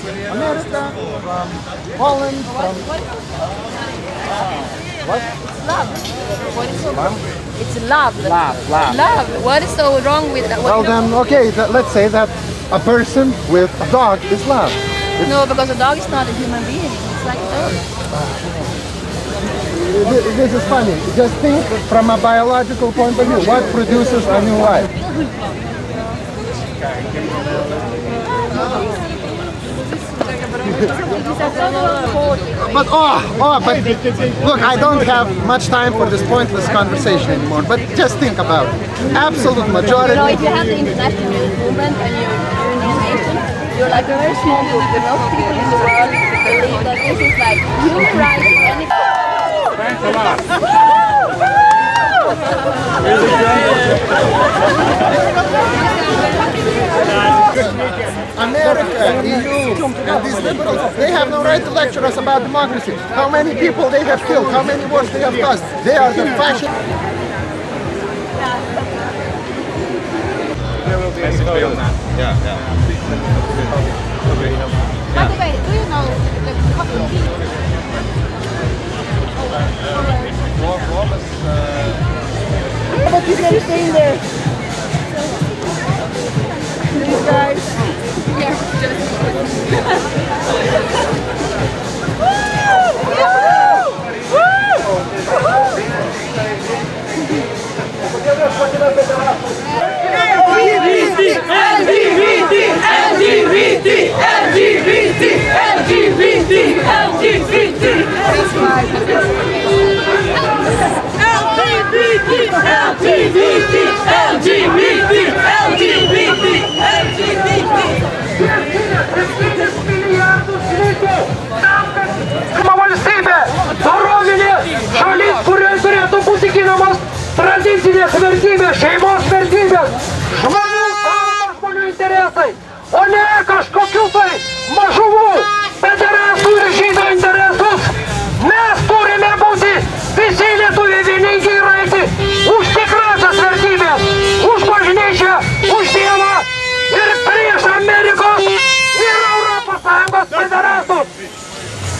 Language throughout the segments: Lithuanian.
America, from Poland, from... What? Love. What is so Love? It's love. Love. Love. What is so wrong with that? Well then, okay, let's say that a person with a dog is love. No, because a dog is not a human being. It's like a dog. This is funny. Just think from a biological point of view. What produces a new life? But look, I don't have much time for this pointless conversation anymore. But just think about it. Absolute majority. You know, if you have the international movement and you're in this nation, you're like a very small group. The most people in the world believe that this is like human rights and it's... Thanks a lot. America, EU, and these liberals, they have no right to lecture us about democracy. How many people they have killed, how many wars they have caused. They are the fascist. There will be a vote on that. By the way, do you know the coffee? But he's gonna stay in there. These guys. Valstybė, dorovinė šalis, kurioje turėtų būti ginamos tradicinės vertybės, šeimos vertybės, žmonių interesai, o ne kažkokių tai mažumų, pederastų ir žydų interesus. Mes turime būti visi lietuviai vieningi ir eiti už tikrasias vertybės, už bažnyčią, už Dievą ir prieš Amerikos ir Europos Sąjungos federatus.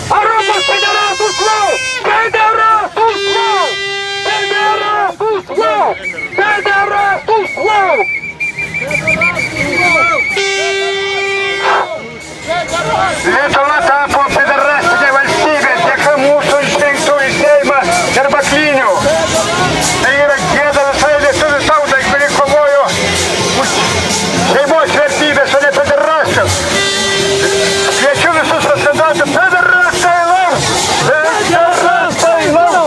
Europos federatus lau! Federatus lau! Federatus lau! Federatus lau! Lietuva tapo federacinė valstybė dėka mūsų išrinktų į Seimą ir Baklinių. Tai yra gėda visai lietuvių tautai, kuri kovojo už šeimos vertybės, o ne federacijos. Kviečiu visus paskandauti federacijai lau! Federacijai lau!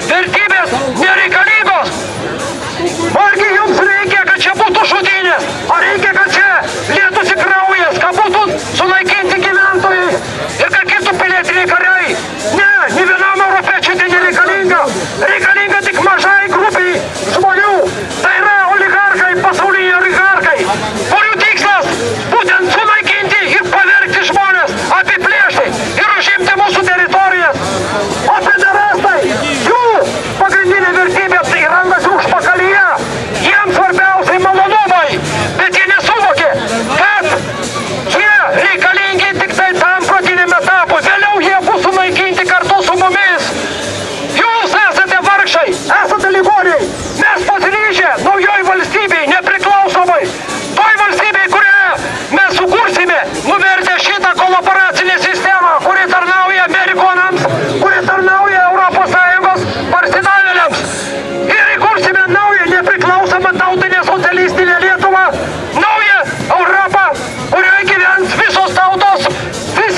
Vertybės nereikalingos. Argi jums reikia, kad čia būtų žudynės? Ar reikia, kad čia lietųsi kraujas, kad būtų sunaikinti gyventojai ir kad kiltų pilietiniai kariai? Ne, nė vienam europiečiui tai nereikalinga. Reikalinga tik mažai grupiai žmonių. Tai yra oligarkai, pasauliniai oligarkai, kurių tikslas būtent sunaikinti ir pavergti žmonės, apiplėšti ir užimti mūsų teritorijas. O federastai, jų pagrindinė vertybė tai randasi užpakalyje. Jiems svarbiausiai malonumai, bet jie nesuvokė, kad jie reikalingi tik tai tam pradiniam etapui. Vėliau jie bus sunaikinti kartu su mumis. Jūs esate vargšai, esate ligoniai. Mes pasiryžę naujoj valstybei, nepriklausomai. Toj valstybei, kurią mes sukursime, nuvertę šitą kolaboracinę sistemą, kuri tarnauja Amerikonams, kuri tarnauja Europos Sąjungos parsidavėliams. Ir įkursime naują nepriklausomą tautinę socialistinę Lietuvą, naują Europą, kurioje gyvens visos tautos, visi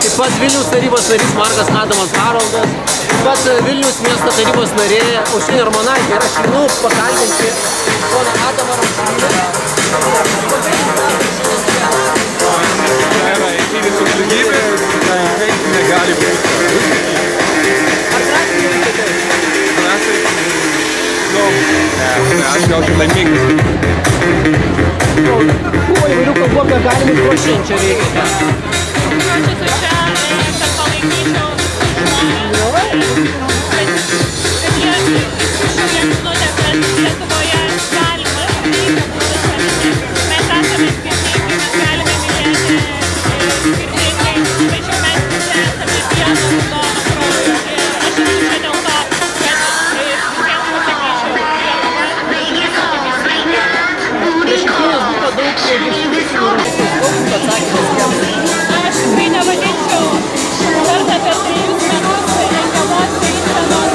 Taip pat Vilniaus tarybos narys Markas Adamas Haroldas, taip pat Vilniaus miesto tarybos narė Aušrinė Armonaitė. Ir aš einu pakalbinti poną Adamą Ramšyną. Negali būti. Aš gal čia laimingas. Buvo įvairių kalbų apie galimus ruošiant čia veikia. Aš tikrai nevadinčiau kartą per 3 metus rengiamos eisenos.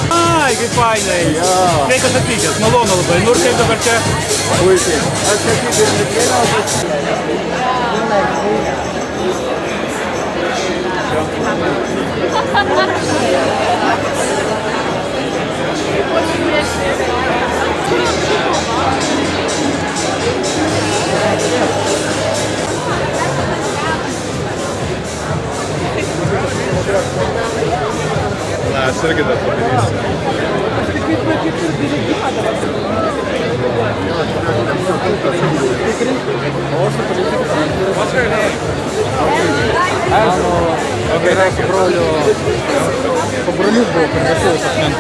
Ai, kaip fainai. Sveikas atvykęs, malonu labai. Nu ir kaip dabar čia? Puikiai. Aš sakyti ir nekėliau. irgi dar padarysiu. Okay, thank you. Побрались был, превратился в мент.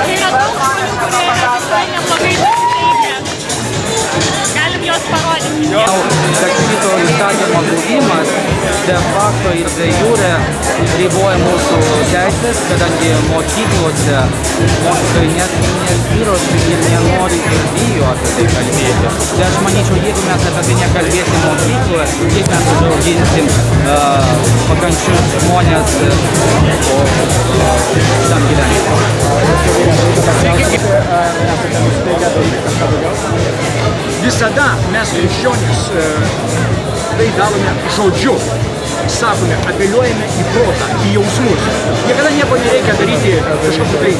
Yra daug žmonių, kurie yra tikrai neblogai nusiteikę. Galim juos parodyti. Kad šito įstatymo buvimas de facto ir de jure riboja mūsų teisės, kadangi mokyklose mokytojai net nesiruošia ir nenori ir bijo apie tai kalbėti. Tai aš manyčiau, jeigu mes apie tai nekalbėsim mokykloje, kaip mes užauginsim pakančius žmonės tam gyvenimui. Visada mes krikščionys tai darome žodžiu, sakome, apeliuojame į protą, į jausmus. Niekada nieko nereikia daryti kažkokiu tai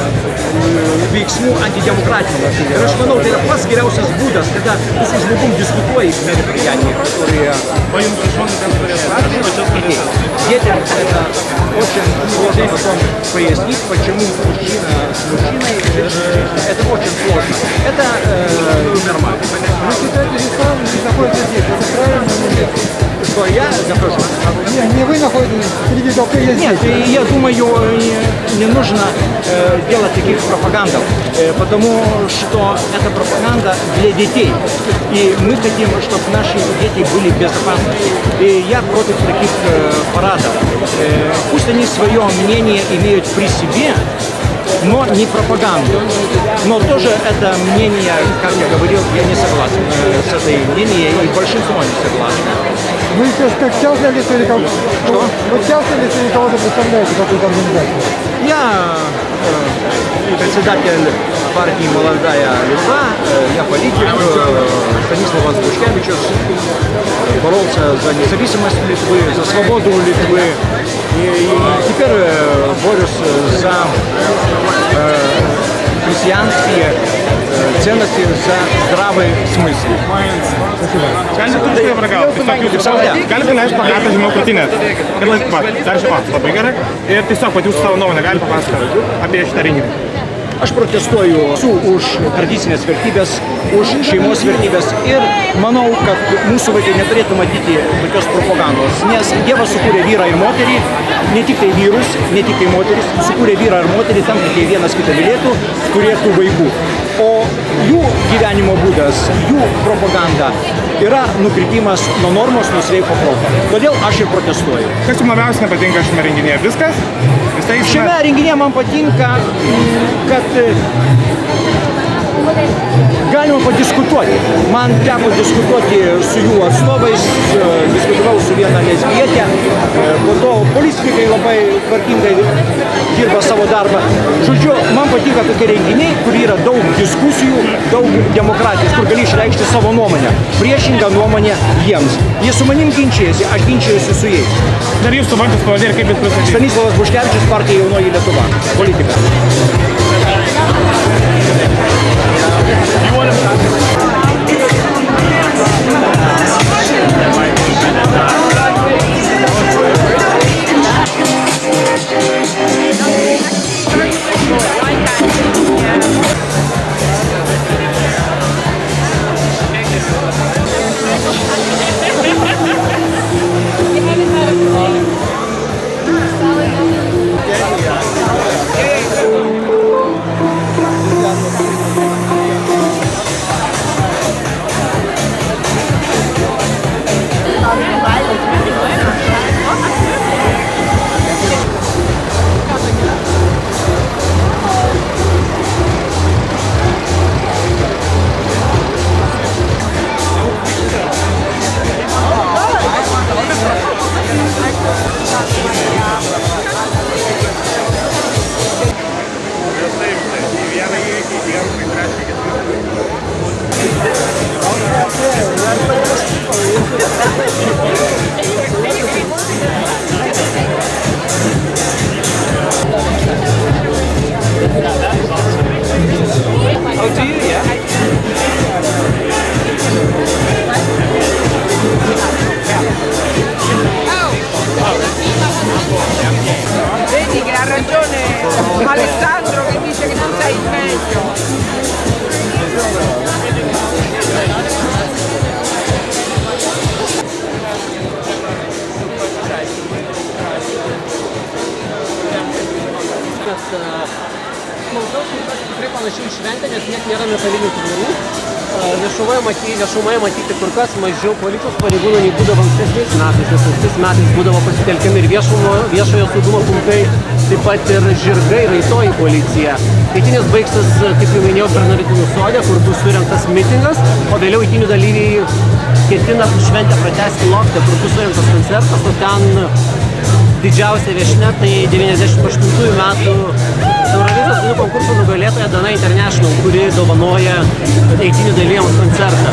veiksmų antidemokratinių. Ir aš manau, tai yra pats geriausias būdas, kada tu su žmogum diskutuoji в мероприятии, которые... Детям это очень сложно потом пояснить, почему мужчина с мужчиной, это очень сложно. Это нормально. Вы считаете, что сам не находится здесь, это правильно или нет? Что я захожу? Не вы находитесь среди толпы, я Нет, здесь. я думаю, не нужно делать таких пропагандов, потому что это пропаганда для детей. И мы хотим, чтобы наши дети были в безопасности. И я против таких парадов. Пусть они свое мнение имеют при себе, но не пропаганду. Но тоже это мнение, как я говорил, я не согласен с этой мнением, и большинство не согласны. Вы сейчас как частное лицо или как... Что? Вы частное лицо или кого-то представляете, какую-то организацию? Я председатель партии «Молодая Литва», я политик, Станиславас Бушкевичус, боролся за независимость Литвы, за свободу Литвы, и теперь борюсь за христианские ценности, за здравый смысл. Galim tu štai pragauti, tiesiog jūs galite leisti plakatą žemiau krūtinės. Ir laik, dar žiūrėk, labai gerai. Ir tiesiog pat jūs savo nuomonę galite papasakoti apie šitą renginį. Aš protestuoju už tradicinės vertybės, už šeimos vertybės ir manau, kad mūsų vaikai neturėtų matyti tokios propagandos, nes Dievas sukūrė vyrą ir moterį, ne tik tai vyrus, ne tik tai moteris, sukūrė vyrą ir moterį tam, kad jie vienas kitą mylėtų, turėtų vaikų. O jų gyvenimo būdas, jų propaganda yra nukrypimas nuo normos, nuo sveiko proto. Todėl aš ir protestuoju. Kas jums labiausiai nepatinka šiame renginyje? Viskas? Šiame renginyje man patinka, kad galima padiskutuoti. Man teko diskutuoti su jų atstovais, diskutavau su viena lesbietė, po to policininkai labai tvarkingai dirba savo darbą. Žodžiu, man patinka tokie renginiai, kur yra daug diskusijų, daug demokratijos, kur gali išreikšti savo nuomonę, priešingą nuomonę jiems. Jie su manim ginčiasi, aš ginčiuosi su jais. Dar jūsų vardas pavadė ir kaip jūs pristatysite? Stanislavas Buškevičius, partija Jaunoji Lietuva, politikas. Vieną įvykį, į antrą, į trečią. Tikrai panašiai šventė, nes net nėra metalinių tvorų. Viešumoje matyti kur kas mažiau policijos pareigūnų nei būdavo ankstesniais metais, nes ankstesniais metais būdavo pasitelkiami ir viešojo saugumo punktai, taip pat ir žirgai, raitoji policija. Eitynės baigsis, kaip jau minėjau, Bernardinų sode, kur bus surengtas mitingas, o vėliau eitynių dalyviai ketina šventę pratęsti lofte, kur bus surengtas koncertas, o ten didžiausia viešnia tai 98 metų Eurovizijos dainų konkurso nugalėtoja Dana International, kuri dovanoja eitynių dalyviams koncertą.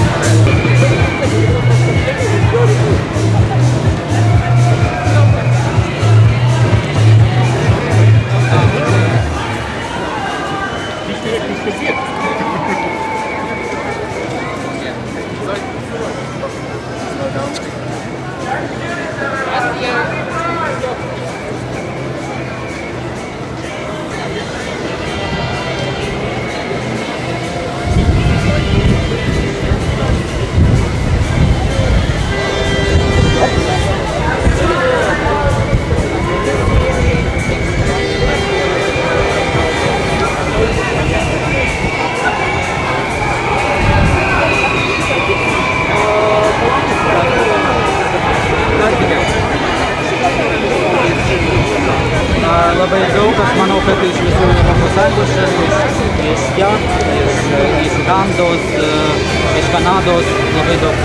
Labai daug, aš manau, kad iš visų Europos Sąjungos šalių, iš JAV, iš Ugandos, iš Kanados, labai daug.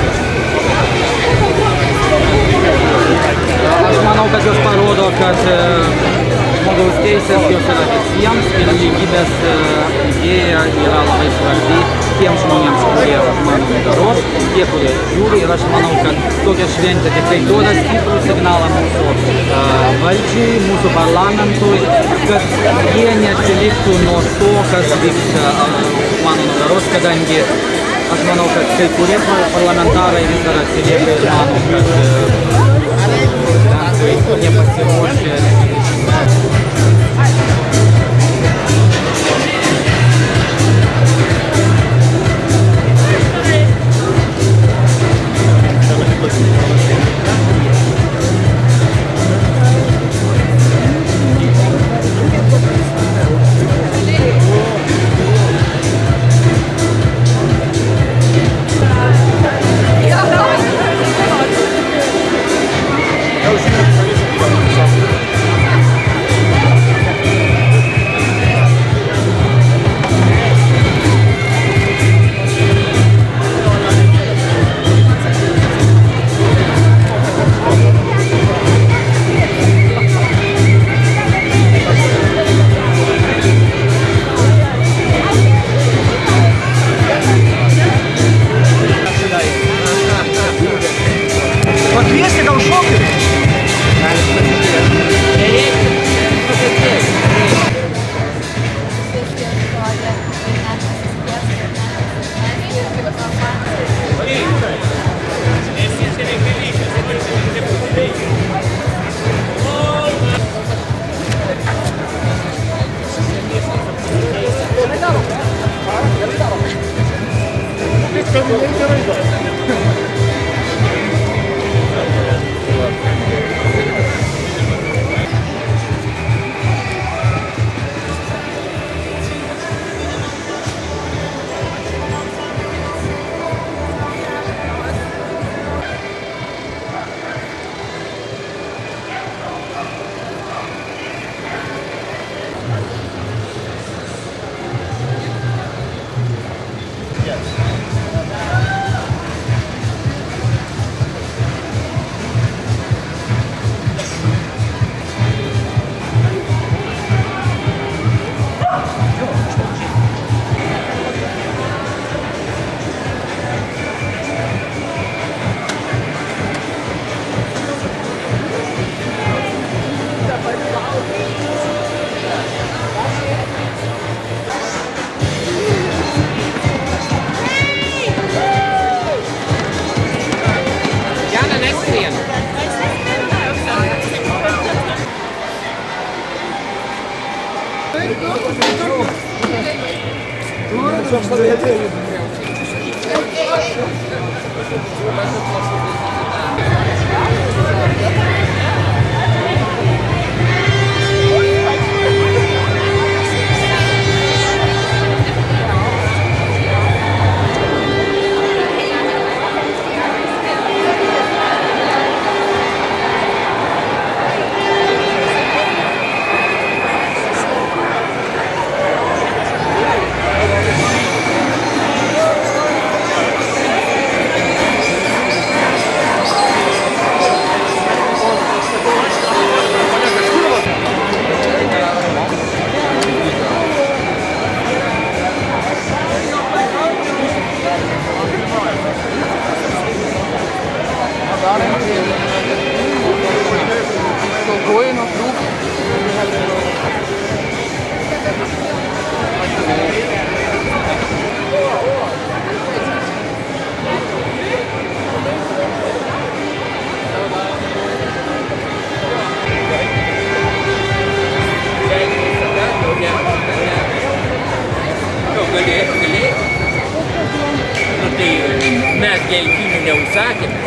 Aš manau, kad jos parodo, kad žmogaus teisės jos yra visiems ir lygybės idėja yra labai svarbi tiems žmonėms, kurie už mano nugaros, tie, kurie žiūri, ir aš manau, kad tokia šventė tikrai duoda stiprų signalą mūsų valdžiai, mūsų parlamentui, kad jie neatsiliktų nuo to, kas vyksta už mano nugaros, kadangi aš manau, kad kai kurie parlamentarai vis dar atsilieka ir mano, kad nepasiruošę. Mes geltinių neužsakėme.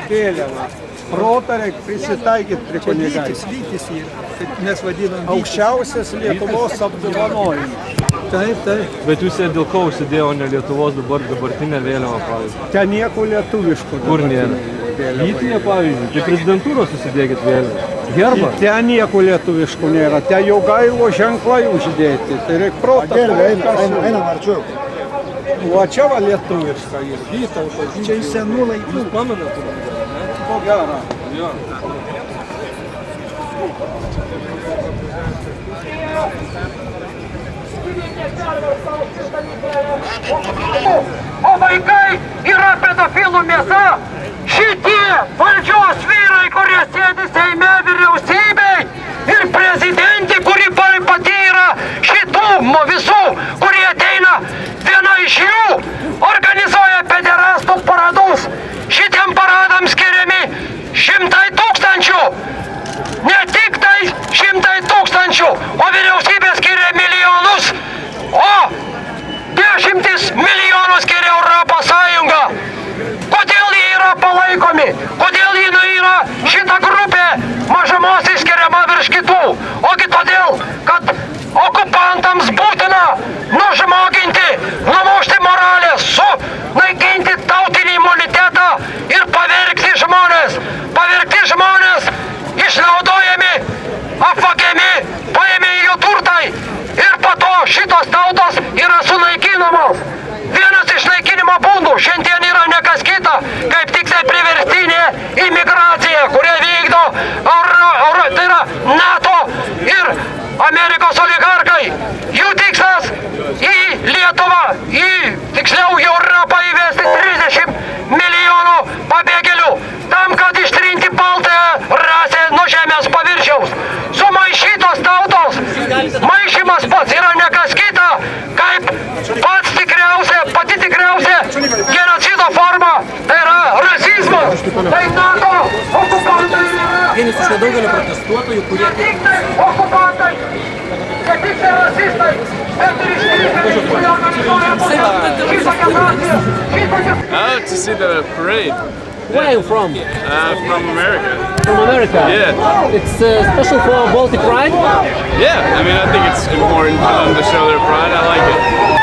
Vėliava. Proto reikia prisitaikyti prie kunigaikščio. Lytis yra, kaip mes vadinam. Aukščiausias Lietuvos apdovanojimas. Taip, taip. Bet jūs dėl ko užsidėjo ne Lietuvos dabartinę vėliavą, pavyzdžiui? Ten nieko lietuviško. Kur nėra? Lytinė, pavyzdžiui, tai prezidentūros susidėkit vėliavą. Herbą? Ten nieko lietuviško nėra. Ten jau gailo ženklai uždėti. Tai reikia protą. Einam arčiau. O čia va lietuviška ir Vytautas. Čia iš senų laikų. Jūs pamenat turbūt, ne? Ko gero. Jo. O vaikai yra pedofilų mėsa. Šitie valdžios vyrai, kurie sėdi Seime, vyriausybei ir prezidentė, kuri pati yra šitų visų, kurie ateina, viena iš jų organizuoja pederastų paradus. Šitiem paradam skiriami 100 000. Ne tik tai 100 000, o vyriausybė skiria milijonus, o 10 milijonų skiria Europos Sąjunga. Kodėl jie yra palaikomi? Kodėl jinai yra šita grupė šitos tautos yra sunaikinamos. Vienas iš naikinimo būdų šiandien yra ne kas kita, kaip tik tai priverstinė imigracija, kurią vykdo tai yra NATO ir Amerikos oligarkai. Jų tikslas į Lietuvą, tiksliau į Europą įvesti 30 milijonų pabėgėlių, tam, kad ištrinti baltąją rasę nuo žemės paviršiaus. Sumaišytos tautos, maišymas pats yra ne kas kita, kaip pati tikriausia genocido forma, tai yra rasizmas, tai NATO okupantai yra. Vienas iš nedaugelio protestuotojų, kurie... Okupantai, ne tik tai rasistai, bet ir iškrypėliai, kurie organizuoja šitokią naciją. To see the parade. Where are you from? From America. From America? Yeah. It's special for Baltic Pride? Yeah, I mean, I think it's important for them to show their pride. I like it.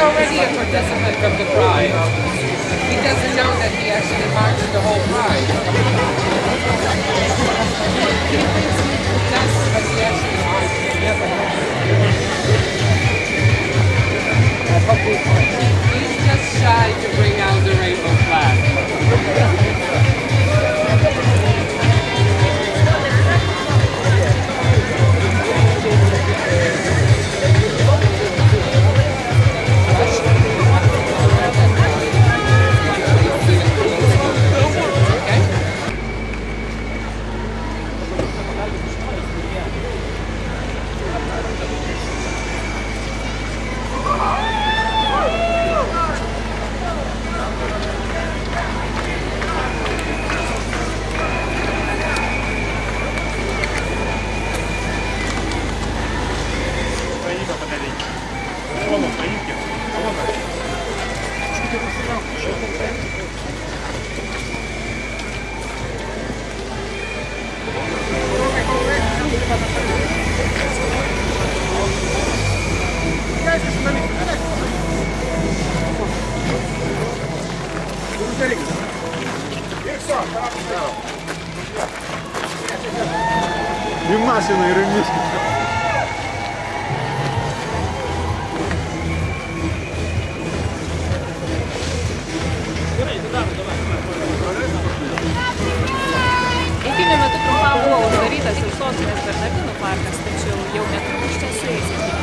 already a participant of the pride. He doesn't know that he actually marched the whole pride. He thinks he protests, but he actually marched. He's just shy to bring out the rainbow flag. І машина, і ремішки. Eitynių metu trumpam buvo uždarytas ir sostinės Bernardinų parkas, tačiau jau netrukus čia sueis eitynių.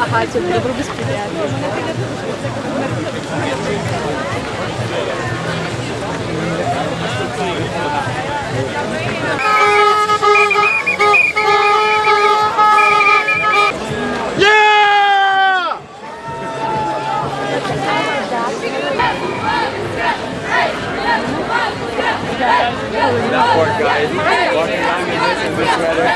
Aha, čia dabar bus pridėti. That poor guy walking around in this weather.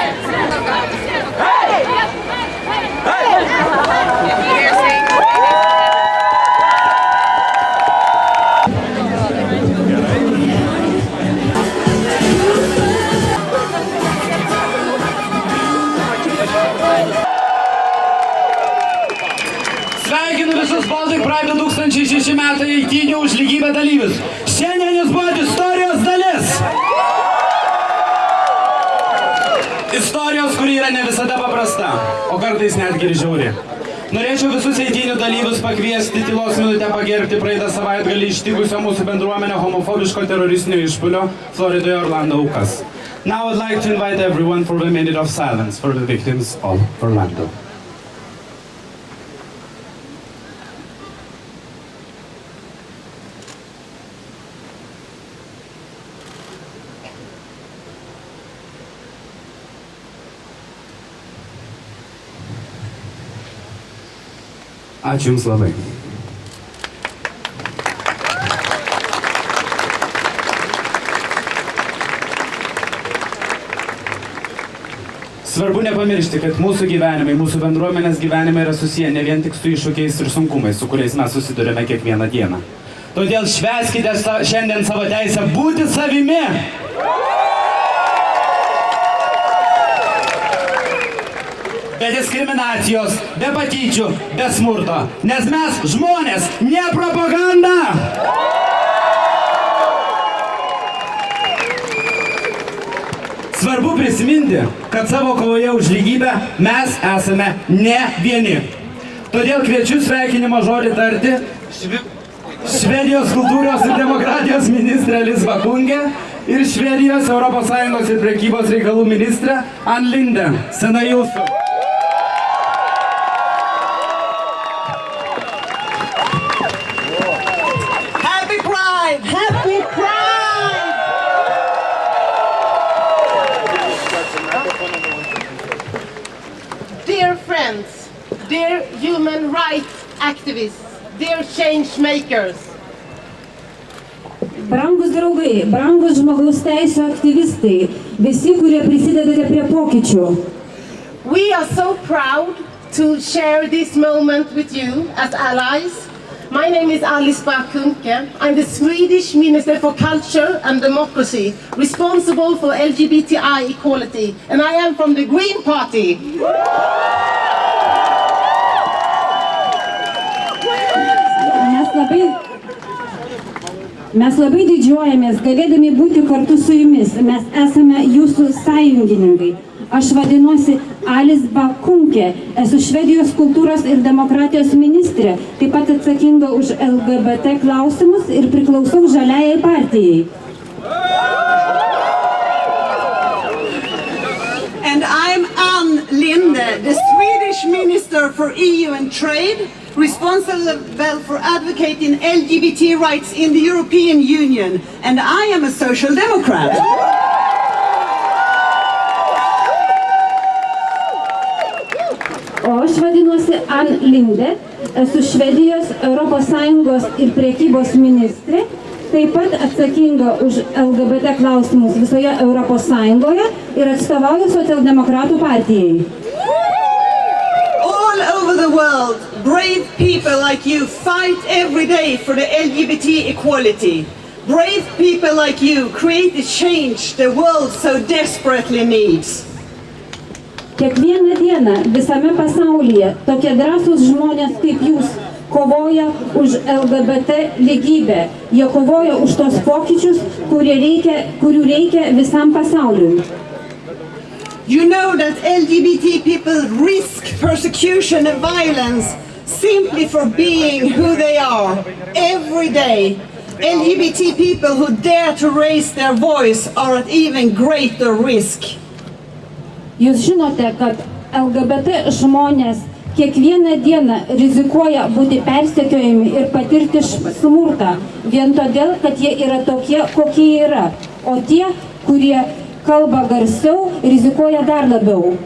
Sveikinu visus Baltic Pride 2006 metai eitynių už lygybę dalyvius. Šiandien jūs buvote istorijos dalis. Istorijos, kuri yra ne visada paprasta, o kartais netgi ir žiauri. Norėčiau visus eitynių dalyvius pakviesti tylos minutę pagerbti praeitą savaitgalį ištikusio mūsų bendruomenę homofobiško teroristinio išpuolio Floridoje Orlando aukas. Now I'd like to invite everyone for a minute of silence for the victims of Orlando. Ačiū Jums labai. Svarbu nepamiršti, kad mūsų gyvenimai, mūsų bendruomenės gyvenimai yra susiję ne vien tik su iššūkiais ir sunkumais, su kuriais mes susidurime kiekvieną dieną. Todėl švęskite šiandien savo teisę būti savimi. Be diskriminacijos, be patyčių, be smurto. Nes mes žmonės, ne propaganda! Svarbu prisiminti, kad savo kovoje už lygybę mes esame ne vieni. Todėl kviečiu sveikinimo žodį tarti Švedijos kultūros ir demokratijos ministrė Liz Bakungė ir Švedijos ES ir prekybos reikalų ministrė Ann Linde. Sena jūsų. Happy Pride! Happy Pride! Dear friends, dear human rights activists, dear change makers. Brangus draugai, brangus žmogaus teisų aktyvistai, visi, kurie prisidedate prie pokyčių. We are so proud to share this moment with you as allies. My name is Alice Bah Kuhnke. I'm the Swedish Minister for Culture and Democracy, responsible for LGBTI equality, and I am from the Green Party. Mes labai didžiuojamės, galėdami būti kartu su jumis. Mes esame jūsų sąjungininkai. Aš vadinuosi Alice Bah Kuhnke, esu Švedijos kultūros ir demokratijos ministrė, taip pat atsakinga už LGBT klausimus ir priklausau Žaliajai partijai. And I'm Ann Linde, the Swedish Minister for EU and Trade, responsible for advocating LGBT rights in the European Union, and I am a social democrat. O aš vadinuosi Ann Linde, esu Švedijos ES ir priekybos ministrė, taip pat atsakinga už LGBT klausimus visoje ES ir atstovauju socialdemokratų partijai. All over the world, brave people like you fight every day for the LGBT equality. Brave people like you create the change the world so desperately needs. Kiekvieną dieną visame pasaulyje tokie drąsūs žmonės kaip jūs kovoja už LGBT lygybę. Jie kovoja už tos pokyčius, kurių reikia visam pasauliui. You know that LGBT people risk persecution and violence simply for being who they are every day. LGBT people who dare to raise their voice are at even greater risk. Jūs žinote, kad LGBT žmonės kiekvieną dieną rizikuoja būti persekiojami ir patirti smurtą, vien todėl, kad jie yra tokie, kokie yra, o tie, kurie kalba garsiau, rizikuoja dar labiau.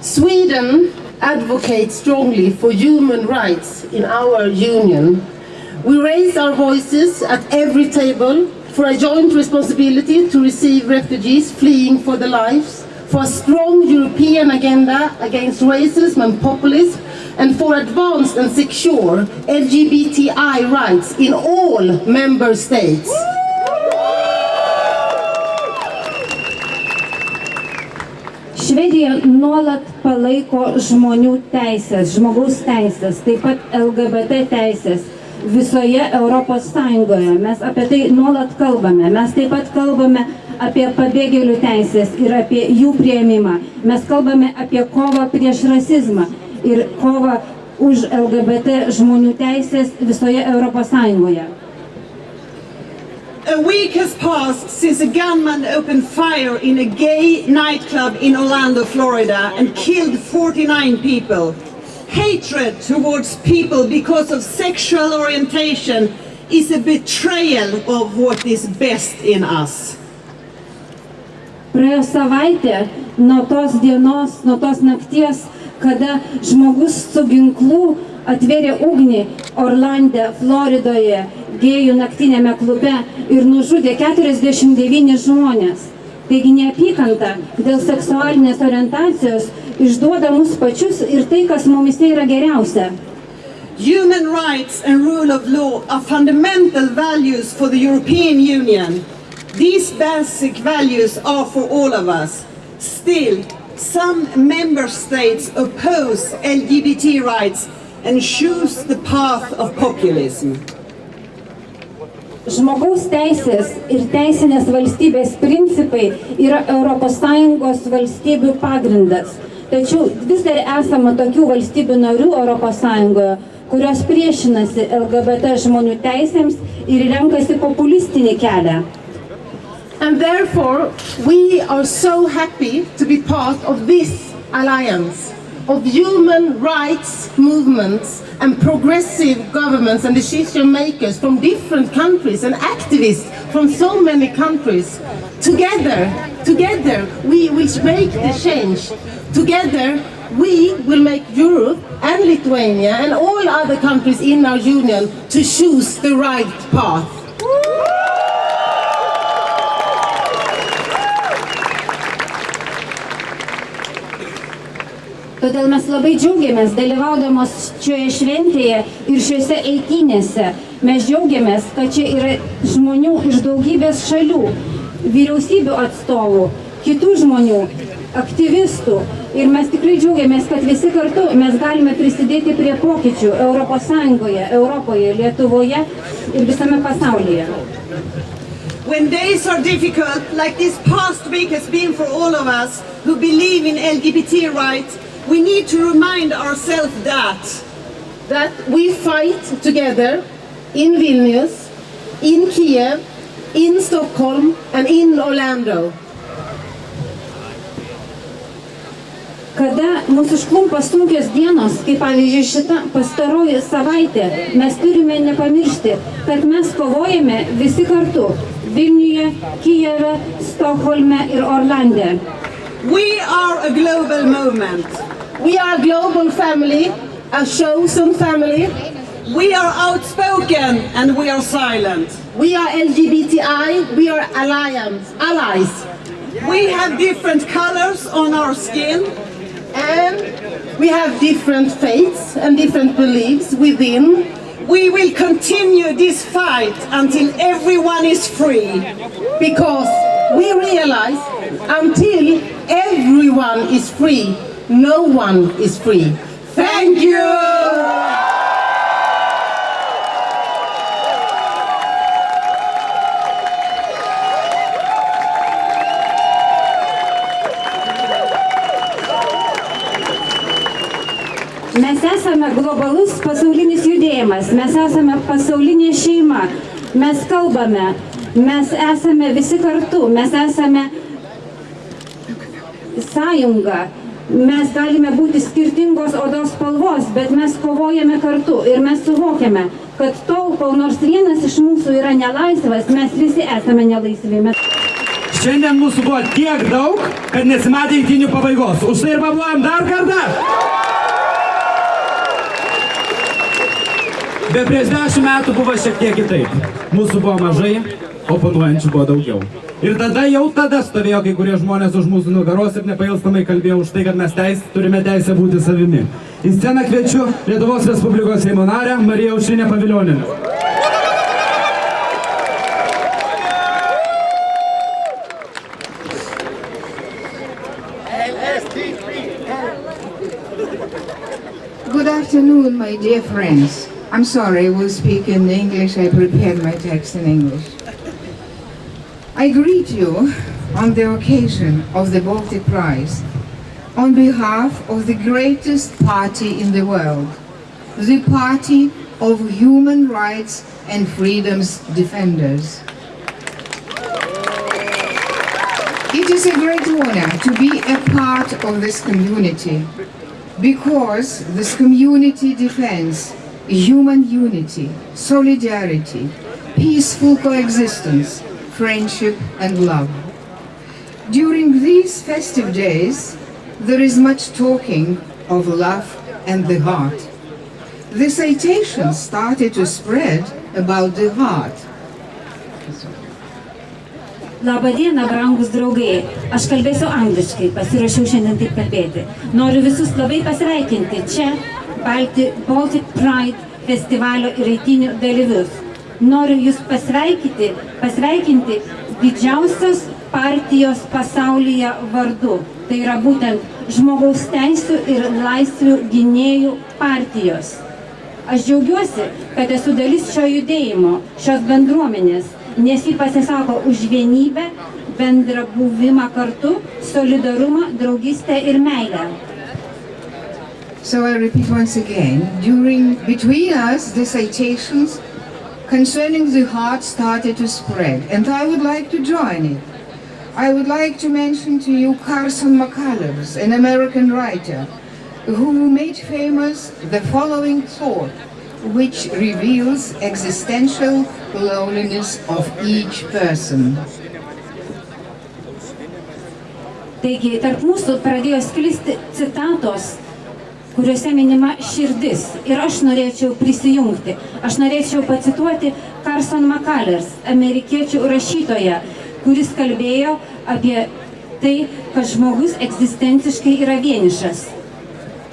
Sweden advocates strongly for human rights in our union. We raise our voices at every table for a joint responsibility to receive refugees fleeing for their lives, for a strong European agenda against racism and populism, and for advanced and secure LGBTI rights in all member states. Švedija nuolat palaiko žmonių teisės, žmogaus teisės, taip pat LGBT teisės visoje Europos Sąjungoje. Mes apie tai nuolat kalbame. Mes taip pat kalbame apie pabėgėlių teisės ir apie jų priėmimą. Mes kalbame apie kovą prieš rasizmą ir kovą už LGBT žmonių teisės visoje Europos Sąjungoje. A week has passed since a gunman opened fire in a gay nightclub in Orlando, Florida, and killed 49 people. Hatred towards people because of sexual orientation is a betrayal of what is best in us. Praėjo savaitė nuo tos dienos, nuo tos nakties, kada žmogus su ginklu atvėrė ugnį Orlande, Floridoje, gėjų naktinėme klube ir nužudė 49 žmonės. Taigi neapykanta dėl seksualinės orientacijos išduoda mus pačius ir tai, kas mumise yra geriausia. Human rights and rule of law are fundamental values for the European Union. These basic values are for all of us. Still, some member states oppose LGBT rights and choose the path of populism. Žmogaus teisės ir teisinės valstybės principai yra ES valstybių pagrindas. Tačiau vis dar esama tokių valstybių narių ES, kurios priešinasi LGBT žmonių teisėms ir renkasi populistinį kelią. And therefore, we are so happy to be part of this alliance of human rights movements and progressive governments and decision makers from different countries and activists from so many countries. Together, we will make the change. Together, we will make Europe and Lithuania and all other countries in our union to choose the right path. Todėl mes labai džiaugiamės dalyvaudamos šioje šventėje ir šiuose eitynėse. Mes džiaugiamės, kad čia yra žmonių iš daugybės šalių, vyriausybių atstovų, kitų žmonių, aktyvistų. Ir mes tikrai džiaugiamės, kad visi kartu mes galime prisidėti prie pokyčių Europos Sąjungoje, Europoje, Lietuvoje ir visame pasaulyje. When days are difficult, like this past week has been for all of us who believe in LGBT rights, we need to remind ourselves that we fight together in Vilnius, in Kiev, in Stockholm and in Orlando. Kada mūsų užklumpa sunkios dienos, kaip pavyzdžiui šita pastaroji savaitė, mes turime nepamiršti, kad mes kovojame visi kartu Vilniuje, Kijeve, Stokholme ir Orlande. We are a global movement. We are a global family, a chosen family. We are outspoken and we are silent. We are LGBTI, we are allies. We have different colors on our skin. And we have different faiths and different beliefs within. We will continue this fight until everyone is free. Because we realize until everyone is free, no one is free. Thank you! Mes esame globalus pasaulinis judėjimas, mes esame pasaulinė šeima, mes kalbame, mes esame visi kartu, mes esame sąjunga, mes galime būti skirtingos odos spalvos, bet mes kovojame kartu ir mes suvokiame, kad tol, kol nors vienas iš mūsų yra nelaisvas, mes visi esame nelaisvi. Šiandien mūsų buvo tiek daug, kad nesimatė eitynių pabaigos. Už tai ir paplojam dar kartą. Bet prieš 10 metų buvo šiek tiek kitaip. Mūsų buvo mažai, oponuojančių buvo daugiau. Ir jau tada stovėjo kai kurie žmonės už mūsų nugaros ir nepailstamai kalbėjo už tai, kad mes turime teisę būti savimi. Į sceną kviečiu Lietuvos Respublikos Seimo narę Mariją Aušrinę Pavilionienę. Good afternoon, my dear friends. I'm sorry, I will speak in English. I prepared my text in English. I greet you on the occasion of the Baltic Prize on behalf of the greatest party in the world, the party of human rights and freedoms defenders. It is a great honor to be a part of this community because this community defends human unity, solidarity, peaceful coexistence, friendship and love. During these festive days, there is much talking of love and the heart. The citation started to spread about the heart. Labą dieną, brangus draugai. Aš kalbėsiu angliškai, pasirašiau šiandien taip kalbėti. Noriu visus labai pasveikinti čia Baltic Pride festivalio ir eitynių dalyvius. Noriu jūs pasveikinti didžiausios partijos pasaulyje vardu. Tai yra būtent žmogaus teisių ir laisvių gynėjų partijos. Aš džiaugiuosi, kad esu dalis šio judėjimo, šios bendruomenės, nes jį pasisako už vienybę, bendrą buvimą kartu, solidarumą, draugystę ir meilę. So I repeat once again, between us, the citations concerning the heart started to spread, and I would like to join it. I would like to mention to you Carson McCullers, an American writer, who made famous the following thought, which reveals existential loneliness of each person. Taigi, tarp mūsų pradėjo sklisti citatos, kuriuose minima širdis. Ir aš norėčiau prisijungti. Aš norėčiau pacituoti Carson McCullers, amerikiečių rašytoją, kuris kalbėjo apie tai, kad žmogus egzistenciškai yra vienišas.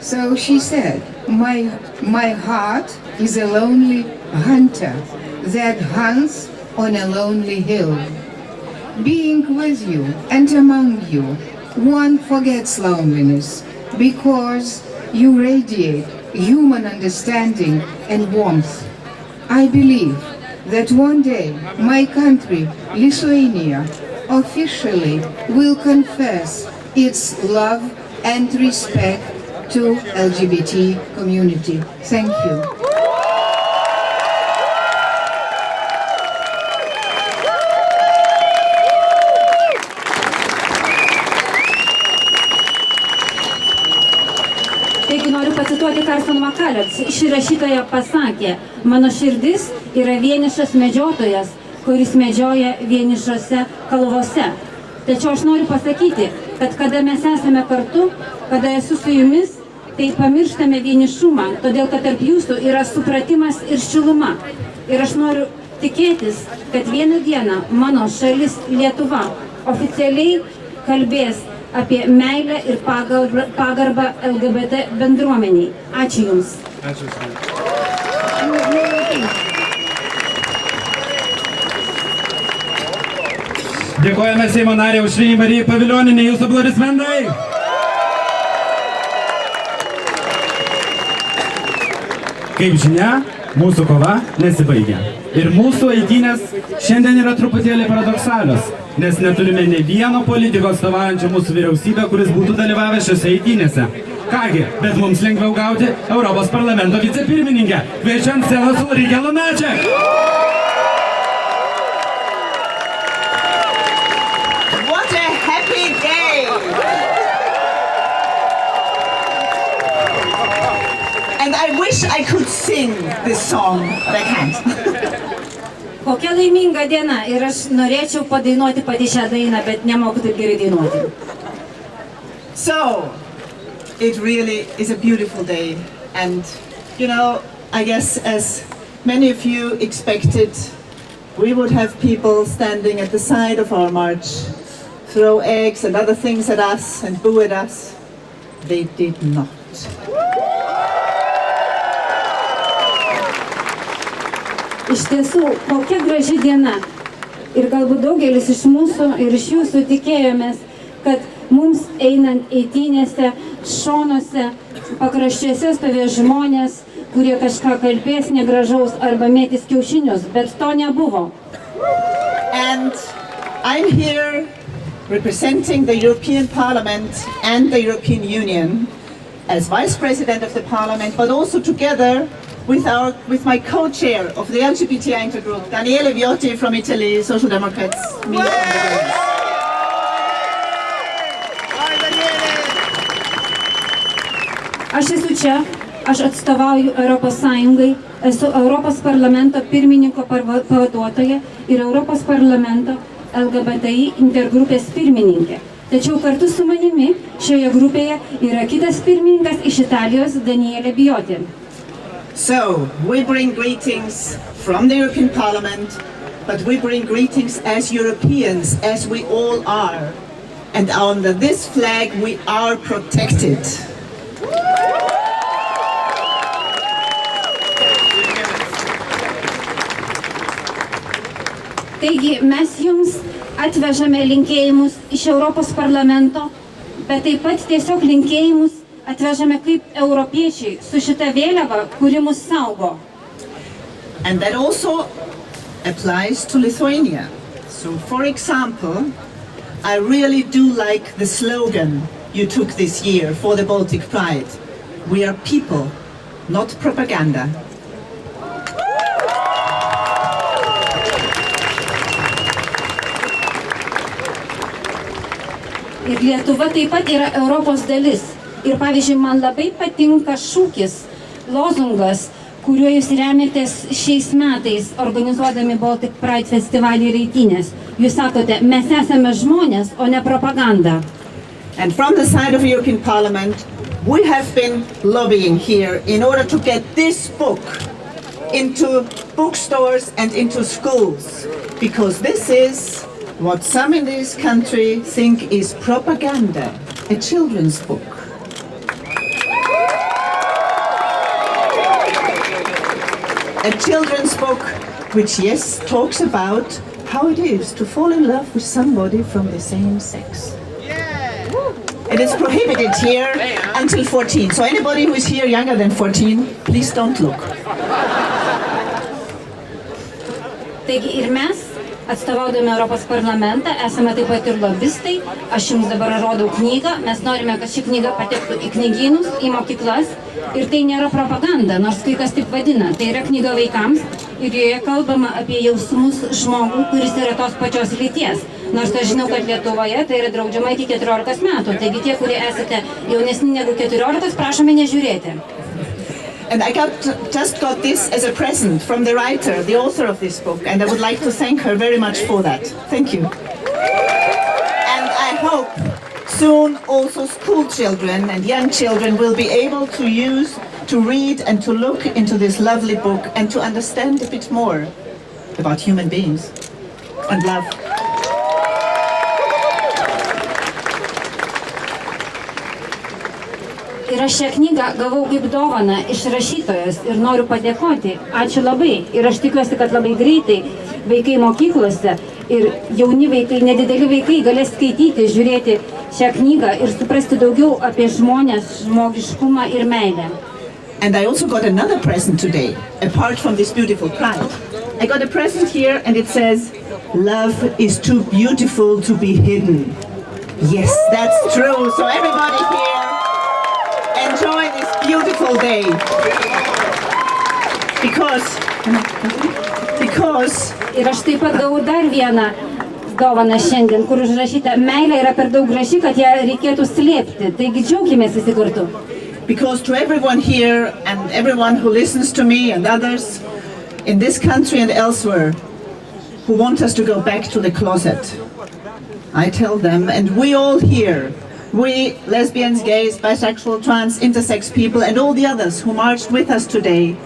So she said, my heart is a lonely hunter that hunts on a lonely hill. Being with you and among you, one forgets loneliness because you radiate human understanding and warmth. I believe that one day my country, Lithuania, officially will confess its love and respect to LGBT community. Thank you. Taigi noriu pacituoti Karsten Makalets. Ši rašytoja pasakė, mano širdis yra vienišas medžiotojas, kuris medžioja vienišose kalvose. Tačiau aš noriu pasakyti, kad kada mes esame kartu, kada esu su jumis, tai pamirštame vienišumą, todėl kad tarp jūsų yra supratimas ir šiluma. Ir aš noriu tikėtis, kad vieną dieną mano šalis Lietuva oficialiai kalbės apie meilę ir pagarbą LGBT bendruomeniai. Ačiū Jums. Ačiū. Dėkojame Seimo narė Aušrinei Marijai Pavilionienei, jūsų aplodismentai. Kaip žinia, mūsų kova nesibaigia. Ir mūsų eitynės šiandien yra truputėlį paradoksalios, nes neturime ne vieno politiko atstovaujančio mūsų vyriausybę, kuris būtų dalyvavęs šiose eitynėse. Kągi, bet mums lengviau gauti Europos parlamento vicepirmininkę. Kviečiu ant scenos Ulrikę Lunaček. What a happy day! And I wish I could sing this song, but I can't. Kokia laiminga diena ir aš norėčiau padainuoti pati šią dainą, bet nemoku taip gerai dainuoti. So, it really is a beautiful day, and you know, I guess as many of you expected, we would have people standing at the side of our march, throw eggs and other things at us and boo at us. They did not. Iš tiesų, kokia graži diena. Ir galbūt daugelis iš mūsų ir iš jūsų tikėjomės, kad mums einant eitynėse, šonuose, pakraščiuose stovės žmonės, kurie kažką kalbės negražaus arba mėtys kiaušinius, bet to nebuvo. And I'm here representing the European Parliament and the European Union as Vice President of the Parliament, but also together with my co-chair of the LGBTI intergroup, Daniele Viotti from Italy, Social Democrats. Aš esu čia, aš atstovauju Europos Sąjungai, esu Europos parlamento pirmininko pavaduotoja ir Europos parlamento LGBTI intergrupės pirmininkė. Tačiau kartu su manimi šioje grupėje yra kitas pirmininkas iš Italijos, Daniele Viotti. So, we bring greetings from the European Parliament, but we bring greetings as Europeans, as we all are. And under this flag, we are protected. Taigi, mes jums atvežame linkėjimus iš Europos parlamento, bet taip pat tiesiog linkėjimus atvežame kaip europiečiai su šita vėliava, kuri mus saugo. And that also applies to Lithuania. So, for example, I really do like the slogan you took this year for the Baltic Pride. We are people, not propaganda. Ir Lietuva taip pat yra Europos dalis. Ir pavyzdžiui, man labai patinka šūkis, lozungas, kuriuo jūs remiatės šiais metais, organizuodami Baltic Pride festivalį ir eitynės. Jūs sakote, mes esame žmonės, o ne propaganda. And from the side of the European Parliament, we have been lobbying here in order to get this book into bookstores and into schools, because this is what some in this country think is propaganda, a children's book. a children's book which, yes, talks about how it is to fall in love with somebody from the same sex. And it's prohibited here until 14. So anybody who is here younger than 14, please don't look. Taigi ir mes, atstovaudami Europos parlamentą, esame taip pat ir lobistai. Aš jums dabar rodau knygą. Mes norime, kad ši knyga patektų į knygynus, į mokyklas. Ir tai nėra propaganda, nors kai kas taip vadina. Tai yra knyga vaikams ir joje kalbama apie jausmus žmogų, kuris yra tos pačios lyties. Nors aš žinau, kad Lietuvoje tai yra draudžiama iki 14 metų. Taigi tie, kurie esate jaunesni negu 14, prašome nežiūrėti. And I just got this as a present from the writer, the author of this book, and I would like to thank her very much for that. Thank you. And I hope soon also school children and young children will be able to use, to read and to look into this lovely book and to understand a bit more about human beings and love. Ir aš šią knygą gavau kaip dovaną iš rašytojos ir noriu padėkoti. Ačiū labai. Ir aš tikiuosi, kad labai greitai vaikai mokyklose ir jauni vaikai, nedideli vaikai galės skaityti, žiūrėti šią knygą ir suprasti daugiau apie žmonės, žmogiškumą ir meilę. And I also got another present today, apart from this beautiful plant. I got a present here and it says, "Love is too beautiful to be hidden." Yes, that's true. So everybody here, enjoy this beautiful day. Because ir aš taip pat gavau dar vieną dovaną šiandien, kur užrašyta, meilė yra per daug graži, kad ją reikėtų slėpti. Taigi džiaukimės visi kartu. Because to everyone here and everyone who listens to me and others in this country and elsewhere who want us to go back to the closet, I tell them, and we all here, we lesbians, gays, bisexual, trans, intersex people and all the others who marched with us today,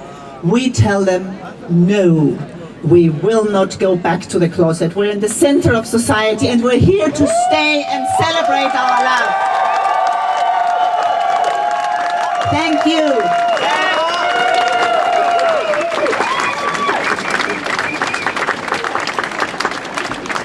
we tell them, no, we will not go back to the closet. We're in the center of society and we're here to stay and celebrate our love. Thank you.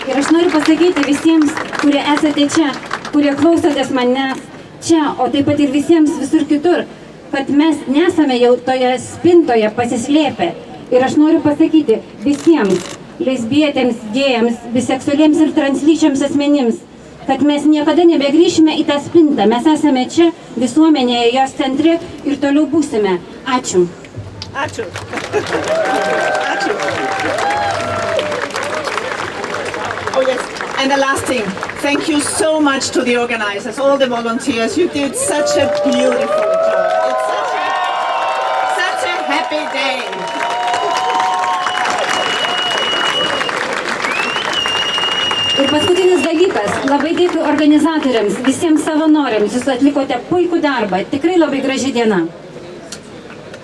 Ir aš noriu pasakyti visiems, kurie esate čia, kurie klausotės manęs čia, o taip pat ir visiems visur kitur, kad mes nesame jau toje spintoje pasislėpę. Ir aš noriu pasakyti visiems lesbietėms, gėjams, biseksualiems ir translyčiams asmenims, kad mes niekada nebegrįšime į tą spintą. Mes esame čia, visuomenėje, jos centre ir toliau būsime. Ačiū. Ačiū. Ačiū. Oh yes, and the last thing, thank you so much to the organizers, all the volunteers. You did such a beautiful job. It's such a happy day. Ir paskutinis dalykas, labai dėkui organizatoriams, visiems savanoriams, jūs atlikote puikų darbą, tikrai labai graži diena.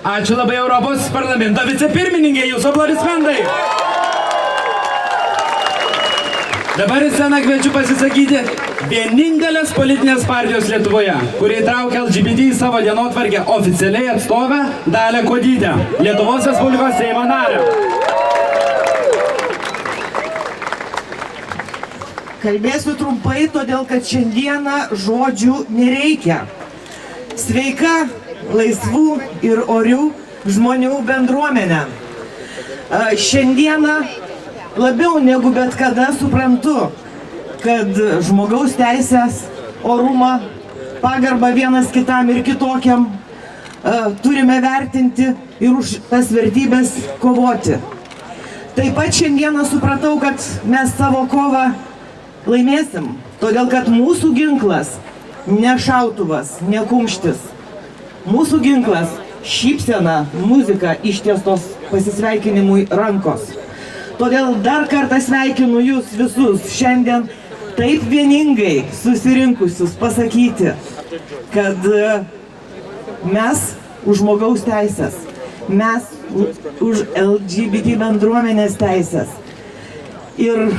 Ačiū labai Europos parlamento vicepirmininkė, jūsų aplodismentai. Dabar į sceną kviečiu pasisakyti vienintelės politinės partijos Lietuvoje, kuri įtraukia LGBT į savo dienotvarkę oficialiai atstovę Dalią Kuodytę, Lietuvos Respublikos Seimo narę. Kalbėsiu trumpai, todėl kad šiandieną žodžių nereikia. Sveika, laisvų ir orių žmonių bendruomenė. Šiandieną labiau negu bet kada suprantu, kad žmogaus teisės, orumą, pagarbą vienas kitam ir kitokiam turime vertinti ir už tas vertybės kovoti. Taip pat šiandieną supratau, kad mes savo kovą laimėsim, todėl kad mūsų ginklas ne šautuvas, ne kumštis. Mūsų ginklas šypsena, muzika ištiestos pasisveikinimui rankos. Todėl dar kartą sveikinu jūs visus šiandien taip vieningai susirinkusius pasakyti, kad mes už žmogaus teisės, mes už LGBT bendruomenės teisės. Ir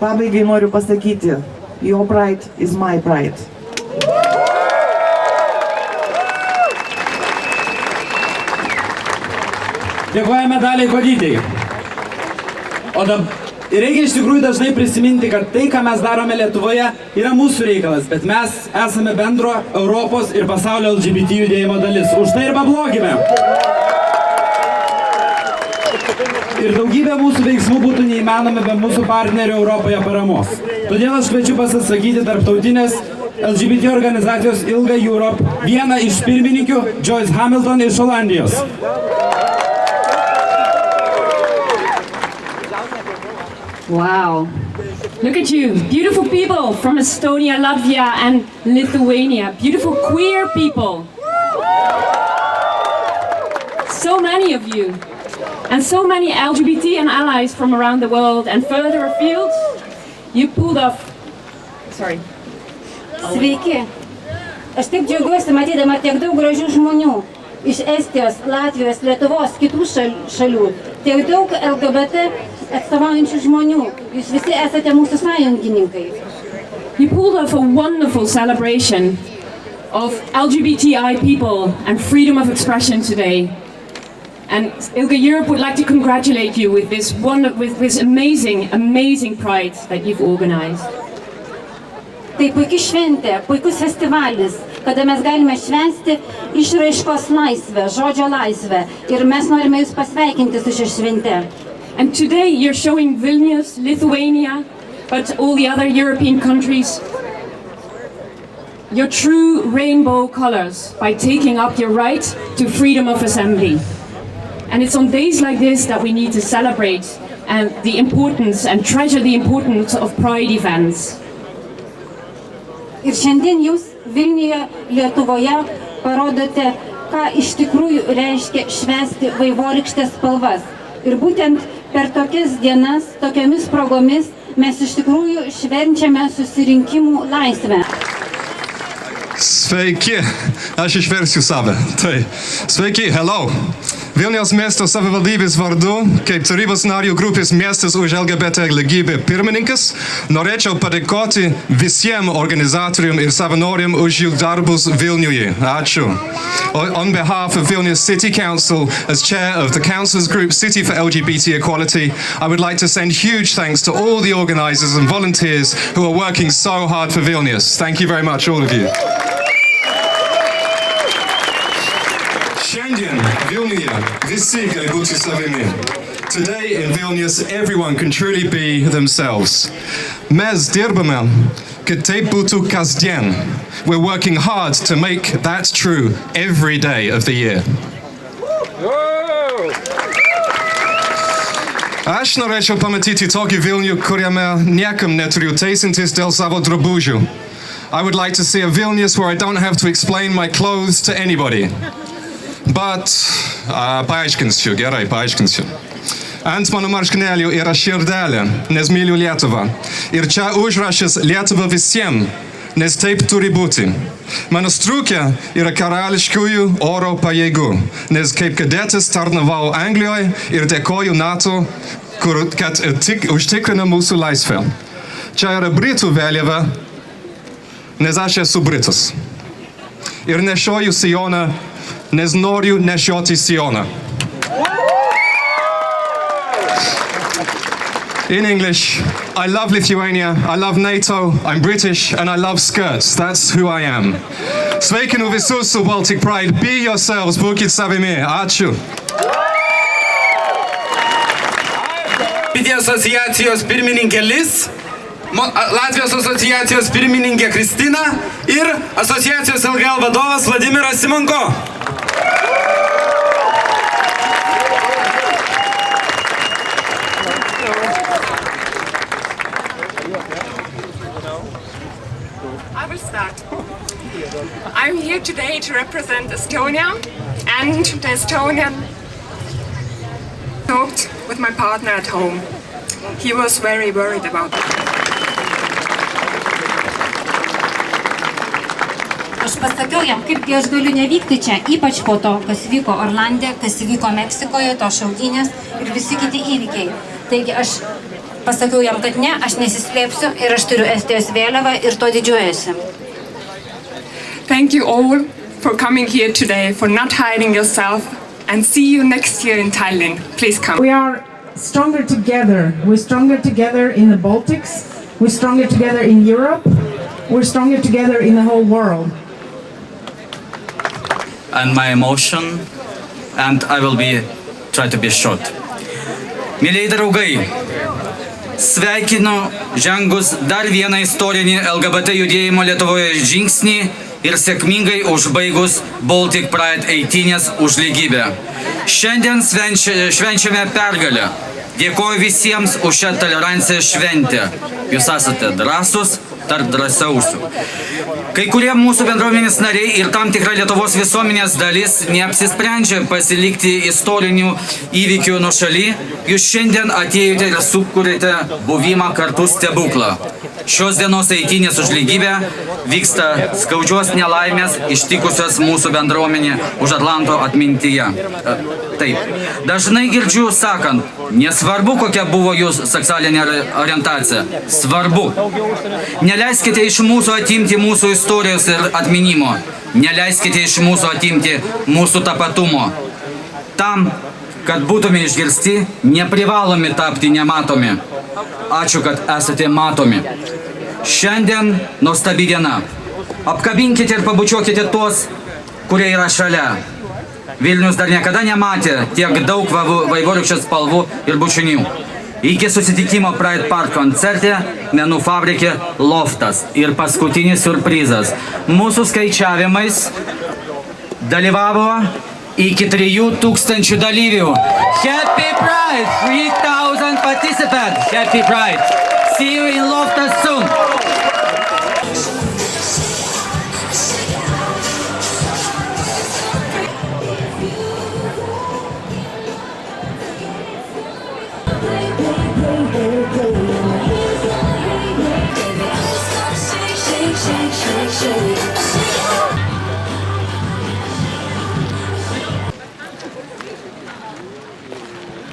pabaigai noriu pasakyti, your pride is my pride. Dėkojame Daliai Kuodytei. O dabar reikia iš tikrųjų dažnai prisiminti, kad tai, ką mes darome Lietuvoje, yra mūsų reikalas, bet mes esame bendro Europos ir pasaulio LGBT judėjimo dalis. Už tai ir pablogime. Ir daugybė mūsų veiksmų būtų neįmanomi be mūsų partnerių Europoje paramos. Todėl aš kviečiu pasisakyti tarptautinės LGBT organizacijos Ilga Europe, vieną iš pirmininkių, Joyce Hamilton iš Olandijos. Wow. Look at you, beautiful people from Estonia, Latvia and Lithuania. Beautiful queer people. So many of you. And so many LGBT and allies from around the world and further afield. You pulled off... Sorry. Sveiki. Aš taip džiaugiuosi matydama tiek daug gražių žmonių. Iš Estijos, Latvijos, Lietuvos, kitų šalių. Tiek daug LGBT atstovaujančių žmonių. Jūs visi esate mūsų sąjungininkai. You pulled off a wonderful celebration of LGBTI people and freedom of expression today. And Ilga Europe would like to congratulate you with this amazing pride that you've organized. Tai puikia šventė, puikus festivalis, kada mes galime švęsti išraiškos laisvę, žodžio laisvę. Ir mes norime jūs pasveikinti su šia švente. And today you're showing Vilnius, Lithuania, but all the other European countries, your true rainbow colors by taking up your right to freedom of assembly. And it's on days like this that we need to celebrate the importance and treasure the importance of Pride events. Ir šiandien jūs Vilniuje, Lietuvoje parodote, ką iš tikrųjų reiškia švęsti vaivorykštės spalvas. Ir būtent per tokias dienas, tokiomis progomis mes iš tikrųjų švenčiame susirinkimų laisvę. Sveiki, aš išversiu save. Tai, sveiki, hello. Vilniaus miesto savivaldybės vardu, kaip tarybos narių grupės miestas už LGBT lygybę pirmininkas, norėčiau padėkoti visiems organizatoriams ir savanoriams už jų darbus Vilniuje. Ačiū. On behalf of Vilnius City Council, as chair of the Council's Group City for LGBT Equality, I would like to send huge thanks to all the organizers and volunteers who are working so hard for Vilnius. Thank you very much, all of you. Šiandien Vilniuje visi gali būti savimi. Today in Vilnius, everyone can truly be themselves. Mes dirbame, kad taip būtu kasdien. We're working hard to make that true every day of the year. Aš norėčiau pamatyti tokį Vilnių, kuriame niekam neturiu teisintis dėl savo drabužių. I would like to see a Vilnius where I don't have to explain my clothes to anybody. But, paaiškinsiu, gerai, paaiškinsiu. Ant mano marškinėlių yra širdelė, nes myliu Lietuvą. Ir čia užrašęs Lietuva visiems, nes taip turi būti. Mano striukė yra karališkųjų oro pajėgų, nes kaip kadetas tarnavau Anglijoje ir dėkoju NATO, kad užtikrina mūsų laisvę. Čia yra Britų vėliava, nes aš esu Britas. Ir nešioju sijoną, nes noriu nešioti sijoną. In English, I love Lithuania, I love NATO, I'm British, and I love skirts. That's who I am. Sveikinu visus su Baltic Pride. Be yourselves, būkit savimi. Ačiū. Asociacijos pirmininkė Lis, Latvijos asociacijos pirmininkė Kristina ir asociacijos LGL vadovas Vladimiras Simonko. I will start. I'm here today to represent Estonia and the Estonian talked with my partner at home. He was very worried about it. Aš pasakiau jam, kaipgi aš galiu nevykti čia, ypač po to, kas vyko Orlande, kas vyko Meksikoje, to šaudynės ir visi kiti įvykiai. Taigi aš pasakiau jam, kad ne, aš nesislėpsiu ir aš turiu Estijos vėliavą ir to didžiuojuosi. Thank you all for coming here today, for not hiding yourself and see you next year in Tallinn. Please come. We are stronger together. We're stronger together in the Baltics. We're stronger together in Europe. We're stronger together in the whole world. And my emotion, and I will try to be short. Mėlyjei draugai, sveikinu žengus dar vieną istorinį LGBT judėjimo Lietuvoje žingsnį ir sėkmingai užbaigus Baltic Pride eitynės už lygybę. Šiandien švenčiame pergalę. Dėkoju visiems už šią toleranciją šventę. Jūs esate drąsūs tarp drąsiausių. Kai kurie mūsų bendruomenės nariai ir tam tikra Lietuvos visuomenės dalis neapsisprendžia pasilikti istorinių įvykių nuošaly, jūs šiandien atėjote ir sukūrėte buvimą kartu stebuklą. Šios dienos eitynės už lygybę vyksta skaudžios nelaimės ištikusios mūsų bendruomenė už Atlanto atmintyje. Taip, dažnai girdžiu sakant, nesvarbu kokia buvo jūsų seksualinė orientacija, svarbu. Neleiskite iš mūsų atimti mūsų istorijos ir atminimo, neleiskite iš mūsų atimti mūsų tapatumo. Tam, kad būtume išgirsti, neprivalome tapti nematomi. Ačiū, kad esate matomi. Šiandien nuostabi diena. Apkabinkite ir pabučiuokite tuos, kurie yra šalia. Vilnius dar niekada nematė tiek daug vaivorykštės spalvų ir bučinių. Iki susitikimo Pride Park koncerte Menų fabrike Loftas. Ir paskutinis surprizas. Mūsų skaičiavimais dalyvavo iki 3000 dalyvių. Happy Pride! 3000 participants! Happy Pride! See you in Loftas soon! Shake, shake, shake, shake.